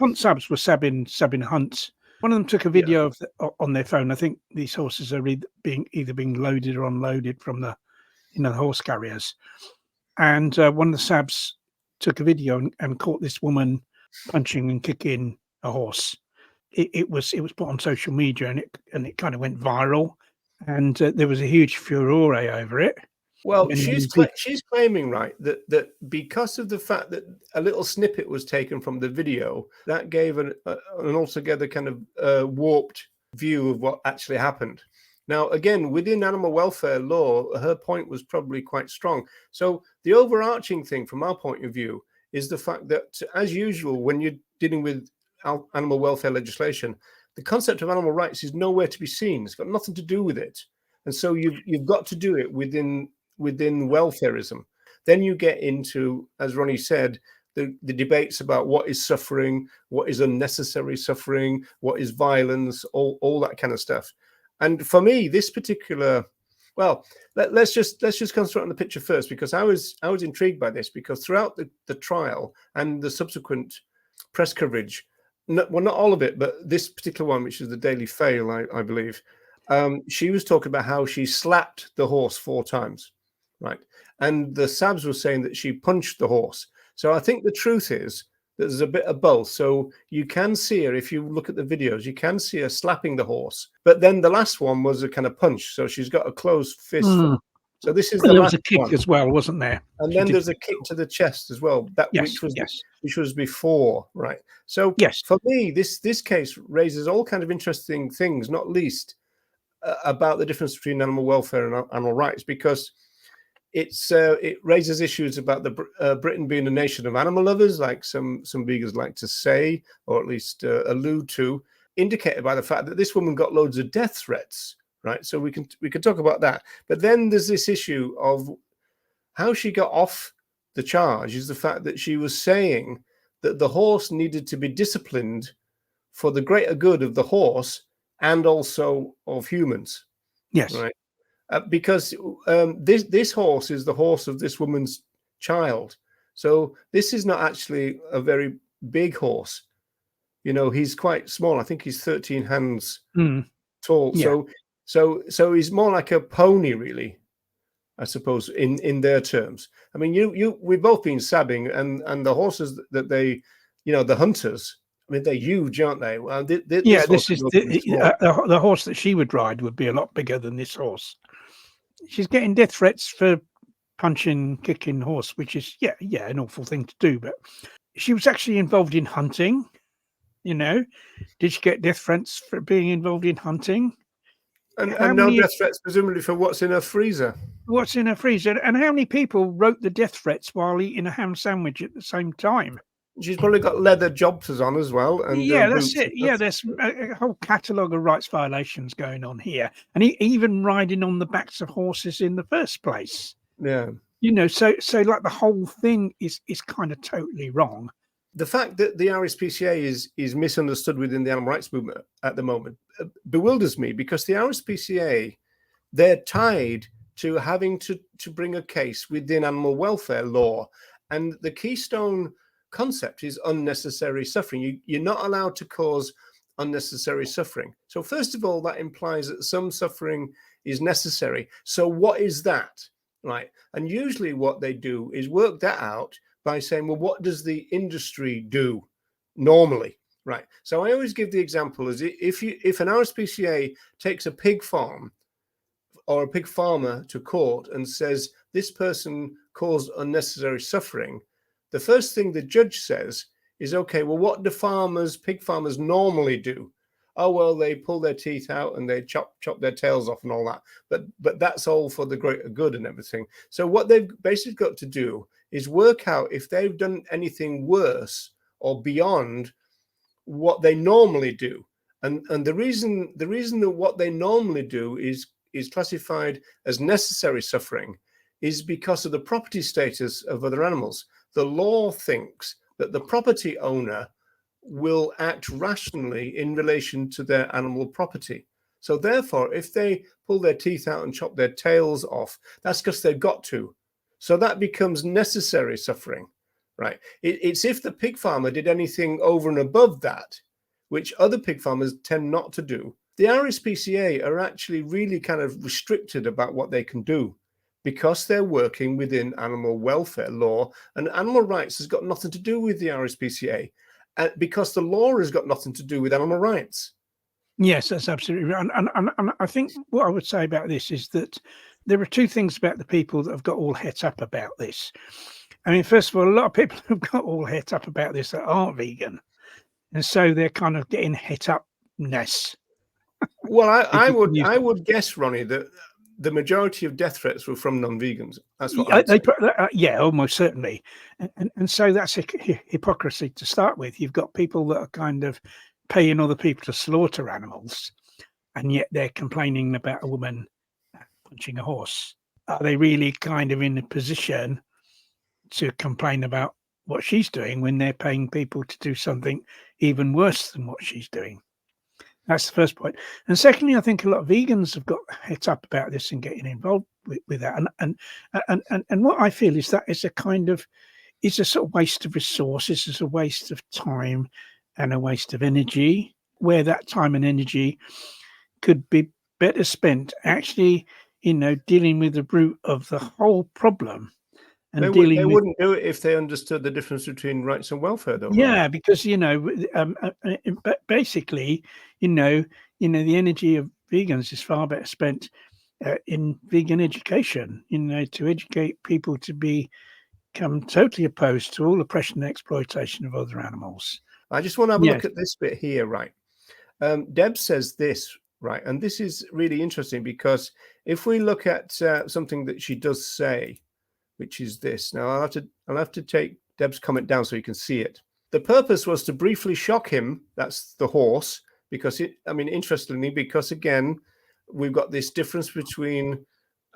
Hunt Sabs were sabbing Hunt. One of them took a video of on their phone. I think these horses are either being loaded or unloaded from the the horse carriers. And one of the Sabs took a video and caught this woman punching and kicking a horse. It was put on social media and it kind of went viral, and there was a huge furore over it. Well, she's claiming, right, that because of the fact that a little snippet was taken from the video, that gave an altogether kind of warped view of what actually happened. Now, again, within animal welfare law, her point was probably quite strong. So the overarching thing from our point of view is the fact that, as usual, when you're dealing with animal welfare legislation, the concept of animal rights is nowhere to be seen. It's got nothing to do with it. And so you've got to do it within welfareism. Then you get into, as Ronnie said, the debates about what is suffering, what is unnecessary suffering, what is violence, all that kind of stuff. And for me, this particular, well, let's just concentrate on the picture first, because I was intrigued by this, because throughout the trial and the subsequent press coverage, not all of it, but this particular one, which is the Daily Fail, I believe, she was talking about how she slapped the horse 4 times. Right. And the Sabs were saying that she punched the horse. So I think the truth is that there's a bit of both. So you can see her, if you look at the videos, you can see her slapping the horse. But then the last one was a kind of punch. So she's got a closed fist. So this is the last one. There was a kick as well, wasn't there? And then there's a kick to the chest as well. Which was before, right? So for me, this case raises all kind of interesting things, not least about the difference between animal welfare and animal rights, because it raises issues about the Britain being a nation of animal lovers, like some vegans like to say, or at least allude to, indicated by the fact that this woman got loads of death threats, right? So we can talk about that. But then there's this issue of how she got off the charge is the fact that she was saying that the horse needed to be disciplined for the greater good of the horse and also of humans. Yes. Right. Because this horse is the horse of this woman's child. So this is not actually a very big horse. He's quite small. I think he's 13 hands tall. Yeah. So he's more like a pony, really, I suppose, in their terms. I mean, we've both been sabbing, and the horses that they, the hunters, I mean, they're huge, aren't they? Well, this is the horse that she would ride would be a lot bigger than this horse. She's getting death threats for punching, kicking horse, which is an awful thing to do. But she was actually involved in hunting. Did she get death threats for being involved in hunting? And no death threats, presumably, for what's in her freezer. What's in her freezer? And how many people wrote the death threats while eating a ham sandwich at the same time? She's probably got leather jobbers on as well. And that's it. Yeah, there's a whole catalogue of rights violations going on here. And even riding on the backs of horses in the first place. Yeah. So like the whole thing is kind of totally wrong. The fact that the R.S.P.C.A. is misunderstood within the animal rights movement at the moment bewilders me, because the R.S.P.C.A., they're tied to having to bring a case within animal welfare law. And the keystone concept is unnecessary suffering. You're not allowed to cause unnecessary suffering. So first of all, that implies that some suffering is necessary. So what is that, right? And usually what they do is work that out by saying, well, what does the industry do normally, right? So I always give the example as if an R.S.P.C.A. takes a pig farm or a pig farmer to court and says this person caused unnecessary suffering, the first thing the judge says is, okay, well, what do pig farmers normally do? Oh, well, they pull their teeth out and they chop their tails off and all that. But that's all for the greater good and everything. So what they've basically got to do is work out if they've done anything worse or beyond what they normally do. And the reason that what they normally do is classified as necessary suffering is because of the property status of other animals. The law thinks that the property owner will act rationally in relation to their animal property. So therefore, if they pull their teeth out and chop their tails off, that's because they've got to. So that becomes necessary suffering, right? It's if the pig farmer did anything over and above that, which other pig farmers tend not to do. The RSPCA are actually really kind of restricted about what they can do because they're working within animal welfare law, and animal rights has got nothing to do with the RSPCA, because the law has got nothing to do with animal rights. Yes, that's absolutely right. And I think what I would say about this is that there are two things about the people that have got all het up about this. I mean, first of all, a lot of people have got all het up about this that aren't vegan. And so they're kind of getting het upness. Well, I would guess, Ronnie, that the majority of death threats were from non-vegans. That's what I'd say. Yeah, almost certainly. And so that's a hypocrisy to start with. You've got people that are kind of paying other people to slaughter animals, and yet they're complaining about a woman punching a horse. Are they really kind of in a position to complain about what she's doing when they're paying people to do something even worse than what she's doing? That's the first point. And secondly, I think a lot of vegans have got het up about this and getting involved with that. And what I feel is that it's a sort of waste of resources, it's a waste of time and a waste of energy, where that time and energy could be better spent actually, dealing with the root of the whole problem. And they wouldn't do it if they understood the difference between rights and welfare, though. Yeah, right? Because basically, the energy of vegans is far better spent in vegan education. To educate people to become totally opposed to all oppression and exploitation of other animals. I just want to have a look at this bit here, right? Deb says this, right, and this is really interesting because if we look at something that she does say, which is this. Now I'll have to take Deb's comment down so you can see it. The purpose was to briefly shock him. That's the horse, because interestingly, because again, we've got this difference between,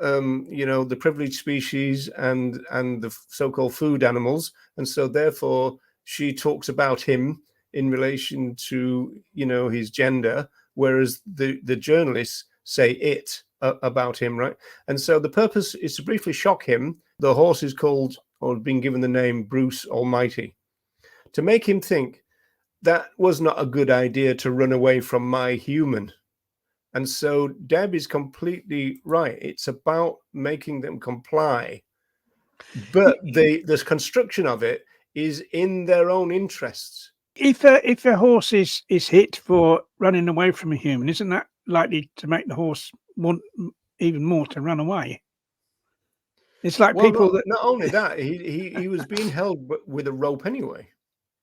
the privileged species and the so-called food animals, and so therefore she talks about him in relation to his gender, whereas the journalists say it about him, right? And so the purpose is to briefly shock him. The horse is called, or been given the name, Bruce Almighty, to make him think that was not a good idea to run away from my human. And so Deb is completely right. It's about making them comply, but the construction of it is in their own interests. If a horse is hit for running away from a human, isn't that likely to make the horse want even more to run away? It's like people that not only that, he was being held with a rope anyway.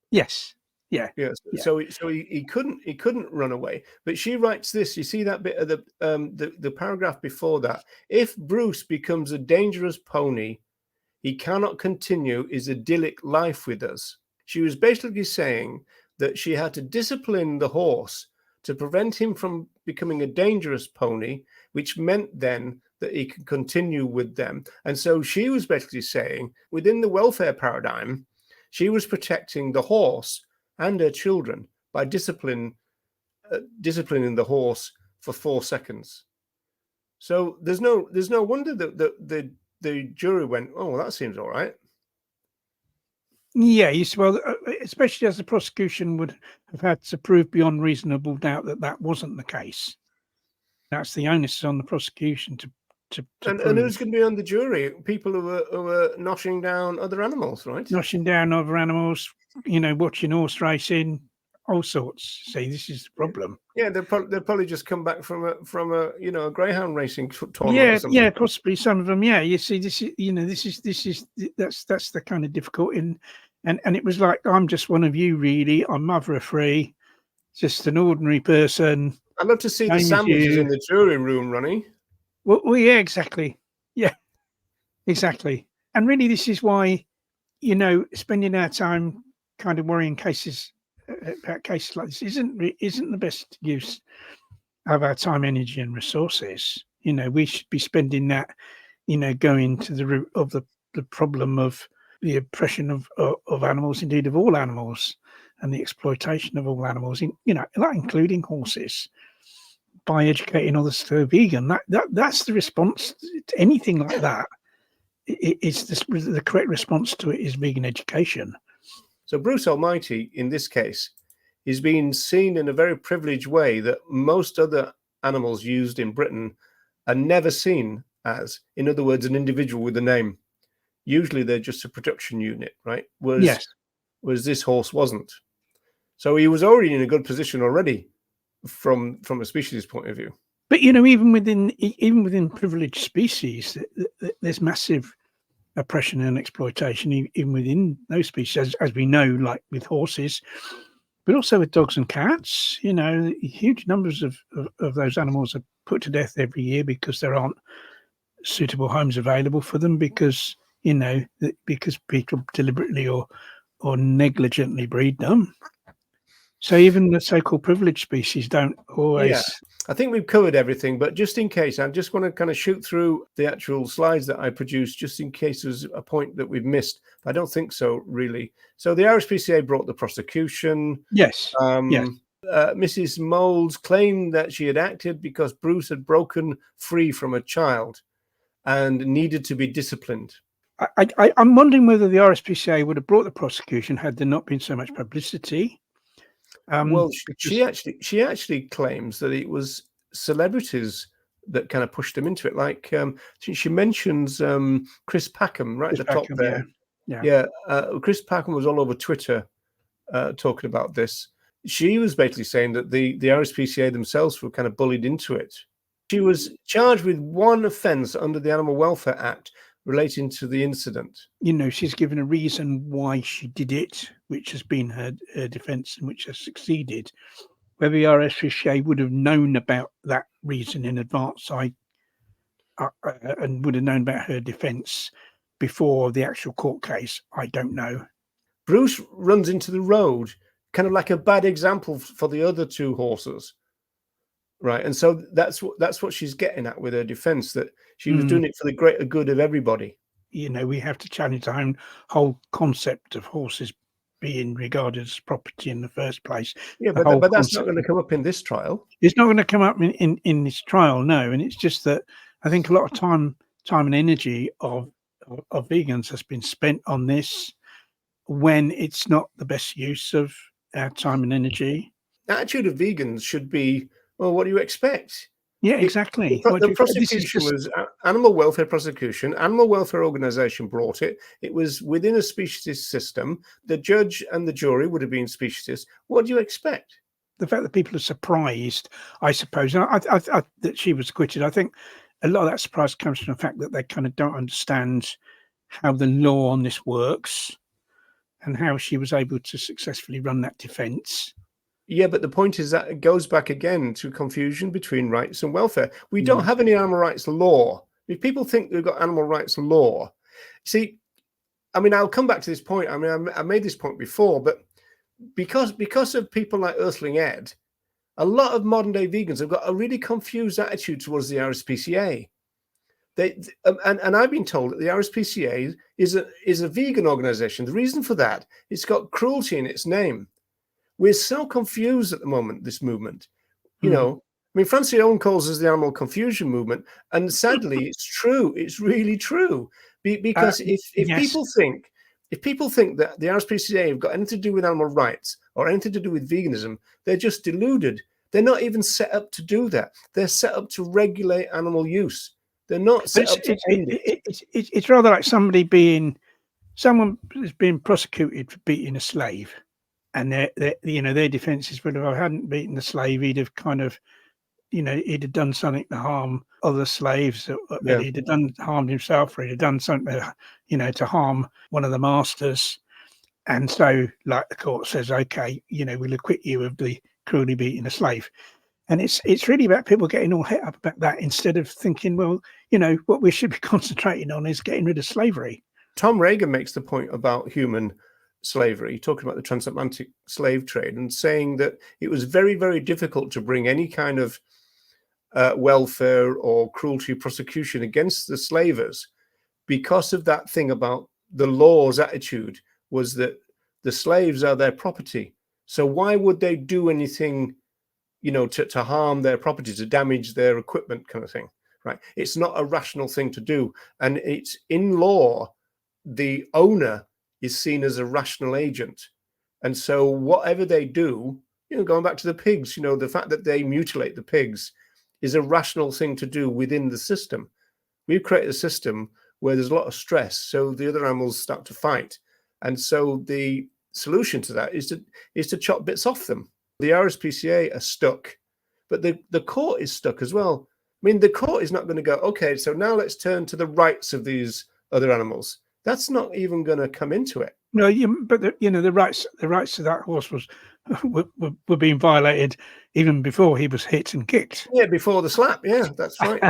Yes. Yeah. Yes. Yeah. So he couldn't run away. But she writes this. You see that bit of the paragraph before that. If Bruce becomes a dangerous pony, he cannot continue his idyllic life with us. She was basically saying that she had to discipline the horse to prevent him from becoming a dangerous pony, which meant then that he could continue with them. And so she was basically saying, within the welfare paradigm, she was protecting the horse and her children by disciplining the horse for 4 seconds. So there's no wonder that the jury went, oh, well, that seems all right. Yeah, well, especially as the prosecution would have had to prove beyond reasonable doubt that wasn't the case. That's the onus on the prosecution to and who's going to be on the jury? People who are noshing down other animals, right? Noshing down other animals, watching horse racing, all sorts. See, this is the problem. Yeah, they'll probably just come back from a greyhound racing tournament. Or something. Yeah, possibly some of them. Yeah, you see, this is that's the kind of difficult. And it was like, I'm just one of you, really. I'm mother of three, just an ordinary person. I'd love to see the sandwiches in the jury room, Ronnie. Well, yeah, exactly. Yeah, exactly. And really, this is why, spending our time kind of worrying about cases like this isn't the best use of our time, energy, and resources. We should be spending that, going to the root of the problem of the oppression of animals, indeed of all animals, and the exploitation of all animals, that including horses, by educating others to go vegan. That's the response to anything like that. it's the correct response to it is vegan education. So Bruce Almighty, in this case, is being seen in a very privileged way that most other animals used in Britain are never seen as. In other words, an individual with a name. Usually they're just a production unit, right? Yes. Whereas this horse wasn't. So he was already in a good position already from a species point of view. But even within privileged species, there's massive oppression and exploitation, even within those species, as we know, like with horses, but also with dogs and cats. Huge numbers of those animals are put to death every year because there aren't suitable homes available for them, because because people deliberately or negligently breed them. So even the so-called privileged species don't always. Yeah, I think we've covered everything, but just in case, I just want to kind of shoot through the actual slides that I produced, just in case there's a point that we've missed. I don't think so, really. So the RSPCA brought the prosecution. Yes. Yes. Mrs. Moulds claimed that she had acted because Bruce had broken free from a child and needed to be disciplined. I'm wondering whether the RSPCA would have brought the prosecution had there not been so much publicity. Well, she actually claims that it was celebrities that kind of pushed them into it. Like she mentions Chris Packham right at the top there. Yeah. Chris Packham was all over Twitter talking about this. She was basically saying that the RSPCA themselves were kind of bullied into it. She was charged with one offence under the Animal Welfare Act relating to the incident. She's given a reason why she did it, which has been her defence and which has succeeded. Whether the RSPCA would have known about that reason in advance, and would have known about her defence before the actual court case, I don't know. Bruce runs into the road, kind of like a bad example for the other two horses. Right, and so that's what she's getting at with her defence, that she was doing it for the greater good of everybody. We have to challenge the whole concept of horses being regarded as property in the first place. Yeah, but that's not going to come up in this trial. It's not going to come up in this trial, no. And it's just that I think a lot of time and energy of vegans has been spent on this when it's not the best use of our time and energy. The attitude of vegans should be, well, what do you expect? Yeah, exactly. The prosecution was animal welfare prosecution. Animal welfare organization brought it. It was within a speciesist system. The judge and the jury would have been speciesist. What do you expect? The fact that people are surprised, I suppose, that she was acquitted, I think a lot of that surprise comes from the fact that they kind of don't understand how the law on this works and how she was able to successfully run that defence. Yeah, but the point is that it goes back again to confusion between rights and welfare. We don't have any animal rights law. If people think we've got animal rights law, see, I mean, I'll come back to this point. I mean, I made this point before, but because of people like Earthling Ed, a lot of modern day vegans have got a really confused attitude towards the RSPCA. And I've been told that the RSPCA is a vegan organization. The reason for that, it's got cruelty in its name. We're so confused at the moment, this movement. I mean, Francine calls us the Animal Confusion Movement, and sadly, it's true. It's really true. Because if people think that the RSPCA have got anything to do with animal rights or anything to do with veganism, they're just deluded. They're not even set up to do that. They're set up to regulate animal use. They're not set up to end it. It's rather like someone is being prosecuted for beating a slave. And their defence is, well, if I hadn't beaten the slave, he'd have kind of, he'd have done something to harm other slaves. He'd have harmed himself, or he'd have done something, to harm one of the masters. And so, like the court says, okay, we'll acquit you of the cruelly beating a slave. And it's really about people getting all het up about that instead of thinking, well, what we should be concentrating on is getting rid of slavery. Tom Reagan makes the point about human slavery, talking about the transatlantic slave trade, and saying that it was very, very difficult to bring any kind of welfare or cruelty prosecution against the slavers because of that thing about the law's attitude was that the slaves are their property. So why would they do anything, to harm their property, to damage their equipment kind of thing? right? It's not a rational thing to do. And it's in law, the owner is seen as a rational agent. And so whatever they do, going back to the pigs, the fact that they mutilate the pigs is a rational thing to do within the system. We've created a system where there's a lot of stress, so the other animals start to fight. And so the solution to that is to chop bits off them. The RSPCA are stuck, but the court is stuck as well. I mean, the court is not going to go, okay, so now let's turn to the rights of these other animals. That's not even going to come into it. No, but the rights of that horse were being violated even before he was hit and kicked. Yeah, before the slap. Yeah, that's right.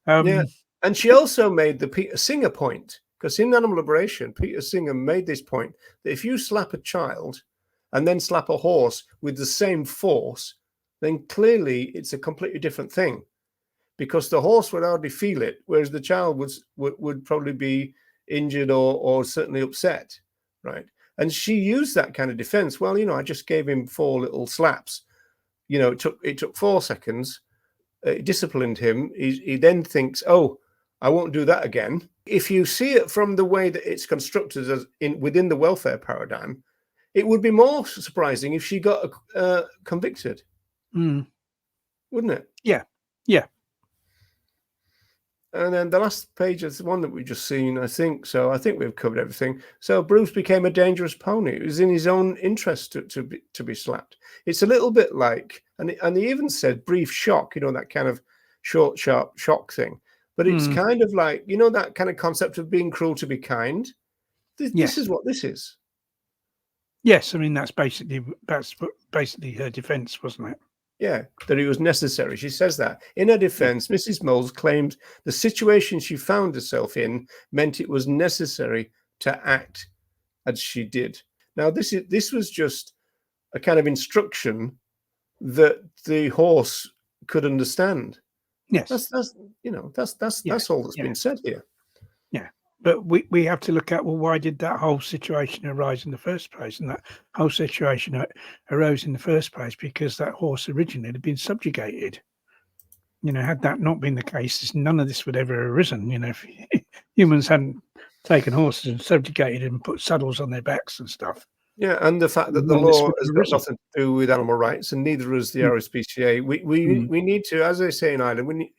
Yeah. And she also made the Peter Singer point, because in Animal Liberation, Peter Singer made this point that if you slap a child and then slap a horse with the same force, then clearly it's a completely different thing, because the horse would hardly feel it, whereas the child would probably be injured or certainly upset, right? And she used that kind of defense. Well, I just gave him 4 little slaps. It took 4 seconds. It disciplined him. He then thinks, oh, I won't do that again. If you see it from the way that it's constructed within the welfare paradigm, it would be more surprising if she got convicted, wouldn't it? Yeah. And then the last page is the one that we've just seen, I think. So I think we've covered everything. So Bruce became a dangerous pony. It was in his own interest to be slapped. It's a little bit like, and he even said brief shock, that kind of short, sharp shock thing. But it's kind of like, that kind of concept of being cruel to be kind. This is what this is. Yes, I mean, that's basically her defense, wasn't it? Yeah, that it was necessary. She says that. In her defense, Mrs. Moles claimed the situation she found herself in meant it was necessary to act as she did. Now, this was just a kind of instruction that the horse could understand. Yes. That's all that's been said here. Yeah. But we have to look at, well, why did that whole situation arise in the first place? And that whole situation arose in the first place because that horse originally had been subjugated. Had that not been the case, none of this would ever have arisen. If humans hadn't taken horses and subjugated them and put saddles on their backs and stuff. Yeah, and the fact that the law has got nothing to do with animal rights, and neither has the RSPCA. We need to, as I say in Ireland,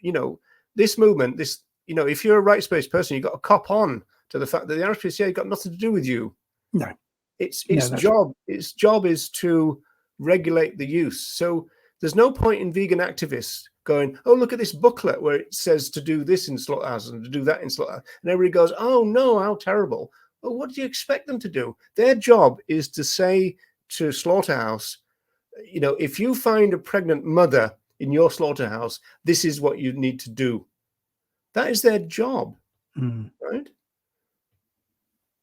this movement, if you're a rights-based person, you've got to cop on to the fact that the RSPCA got nothing to do with you. No. Its job is to regulate the use. So there's no point in vegan activists going, oh, look at this booklet where it says to do this in slaughterhouses and to do that in slaughterhouses. And everybody goes, oh, no, how terrible. Well, what do you expect them to do? Their job is to say to slaughterhouse, if you find a pregnant mother in your slaughterhouse, this is what you need to do. That is their job, right?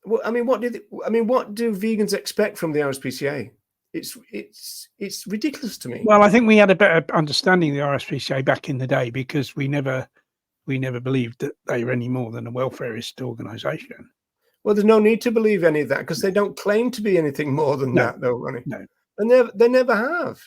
Well, what do vegans expect from the RSPCA? It's ridiculous to me. Well, I think we had a better understanding of the RSPCA back in the day because we never believed that they were any more than a welfareist organisation. Well, there's no need to believe any of that because they don't claim to be anything more than that, though, Ronnie. No, and they never have.